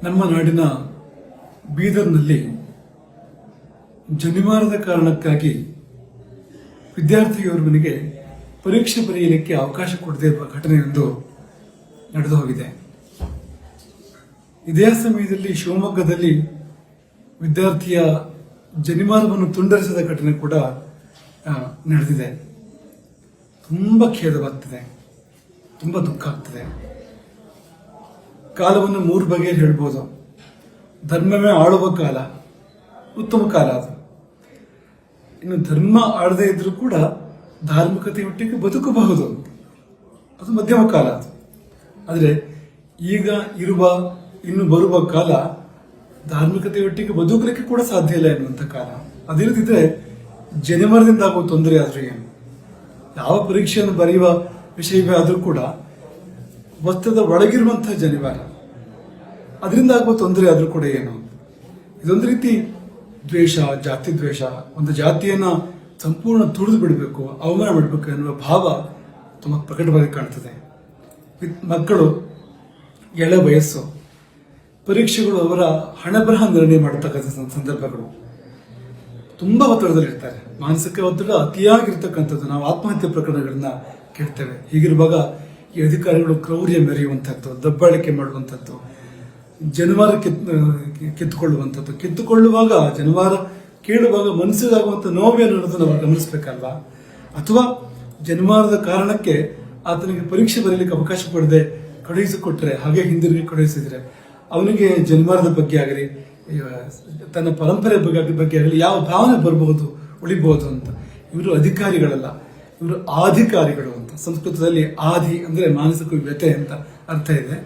ನಮ್ಮ ನಾಡಿನ ಬೀದರ್ನಲ್ಲಿ ಜನಿವಾರದ ಕಾರಣಕ್ಕಾಗಿ ವಿದ್ಯಾರ್ಥಿಯೋರ್ವನಿಗೆ ಪರೀಕ್ಷೆ ಬರೆಯಲಿಕ್ಕೆ ಅವಕಾಶ ಕೊಡದೇ ಇರುವ ಘಟನೆಯೊಂದು ನಡೆದು ಹೋಗಿದೆ. ಇದೇ ಸಮಯದಲ್ಲಿ ಶಿವಮೊಗ್ಗದಲ್ಲಿ ವಿದ್ಯಾರ್ಥಿಯ ಜನಿವಾರವನ್ನು ತುಂಡರಿಸಿದ ಘಟನೆ ಕೂಡ ನಡೆದಿದೆ. ತುಂಬ ಖೇದವಾಗ್ತದೆ, ತುಂಬ ದುಃಖ ಆಗ್ತದೆ. ಕಾಲವನ್ನು ಮೂರು ಬಗೆಯಲ್ಲಿ ಹೇಳ್ಬೋದು. ಧರ್ಮವೇ ಆಳುವ ಕಾಲ ಉತ್ತಮ ಕಾಲ ಅದು. ಇನ್ನು ಧರ್ಮ ಆಳದೇ ಇದ್ರೂ ಕೂಡ ಧಾರ್ಮಿಕತೆಯೊಟ್ಟಿಗೆ ಬದುಕಬಹುದು, ಅದು ಮಧ್ಯಮ ಕಾಲ ಅದು. ಆದರೆ ಈಗ ಇರುವ ಇನ್ನು ಬರುವ ಕಾಲ ಧಾರ್ಮಿಕತೆಯೊಟ್ಟಿಗೆ ಬದುಕಲಿಕ್ಕೆ ಕೂಡ ಸಾಧ್ಯ ಇಲ್ಲ ಎನ್ನುವಂಥ ಕಾಲ. ಅದಿಲ್ಲದಿದ್ರೆ ಜನಿವಾರದಿಂದ ಆಗುವ ತೊಂದರೆ ಆದರೂ ಏನು? ಯಾವ ಪರೀಕ್ಷೆಯನ್ನು ಬರೆಯುವ ವಿಷಯವೇ ಆದರೂ ಕೂಡ ವಸ್ತ್ರದ ಒಳಗಿರುವಂತಹ ಜನಿವಾರ, ಅದರಿಂದ ಆಗುವ ತೊಂದರೆ ಆದರೂ ಕೂಡ ಏನು? ಇದೊಂದು ರೀತಿ ದ್ವೇಷ, ಜಾತಿ ದ್ವೇಷ. ಒಂದು ಜಾತಿಯನ್ನ ಸಂಪೂರ್ಣ ತುಳಿದು ಬಿಡಬೇಕು, ಅವಮಾನ ಮಾಡಬೇಕು ಎನ್ನುವ ಭಾವ ತುಂಬ ಪ್ರಕಟವಾಗಿ ಕಾಣ್ತದೆ. ಮಕ್ಕಳು ಎಳೆ ವಯಸ್ಸು, ಪರೀಕ್ಷೆಗಳು ಅವರ ಹಣಬರಹ ನಿರ್ಣಯ ಮಾಡತಕ್ಕಂಥ ಸಂದರ್ಭಗಳು. ತುಂಬಾ ಒತ್ತಡದಲ್ಲಿರ್ತಾರೆ, ಮಾನಸಿಕ ಒತ್ತಡ ಅತಿಯಾಗಿರ್ತಕ್ಕಂಥದ್ದು. ನಾವು ಆತ್ಮಹತ್ಯೆ ಪ್ರಕರಣಗಳನ್ನ ಕೇಳ್ತೇವೆ. ಹೀಗಿರುವಾಗ ಈ ಅಧಿಕಾರಿಗಳು ಕ್ರೌರ್ಯ ಮೆರೆಯುವಂಥದ್ದು, ದಬ್ಬಾಳಿಕೆ ಮಾಡುವಂಥದ್ದು, ಜನಿವಾರ ಕಿತ್ತುಕೊಳ್ಳುವಂಥದ್ದು. ಕಿತ್ತುಕೊಳ್ಳುವಾಗ, ಜನಿವಾರ ಕೇಳುವಾಗ ಮನಸ್ಸಿಗಾಗುವಂಥ ನೋವೇನು ಅನ್ನೋದನ್ನು ನಾವು ಗಮನಿಸಬೇಕಲ್ವಾ? ಅಥವಾ ಜನಿವಾರದ ಕಾರಣಕ್ಕೆ ಆತನಿಗೆ ಪರೀಕ್ಷೆ ಬರೀಲಿಕ್ಕೆ ಅವಕಾಶ ಕೊಡದೆ ಕಳುಹಿಸಿಕೊಟ್ರೆ, ಹಾಗೆ ಹಿಂದಿರುಗಿ ಕಳುಹಿಸಿದ್ರೆ ಅವನಿಗೆ ಜನಿವಾರದ ಬಗ್ಗೆ ಆಗಲಿ, ತನ್ನ ಪರಂಪರೆ ಬಗ್ಗೆ ಆಗಲಿ ಯಾವ ಭಾವನೆ ಬರಬಹುದು, ಉಳಿಬಹುದು ಅಂತ. ಇವರು ಅಧಿಕಾರಿಗಳಲ್ಲ, ಇವರು ಆಧಿಕಾರಿಗಳು ಅಂತ. ಸಂಸ್ಕೃತದಲ್ಲಿ ಆದಿ ಅಂದ್ರೆ ಮಾನಸಿಕ ವ್ಯಥೆ ಅಂತ ಅರ್ಥ ಇದೆ.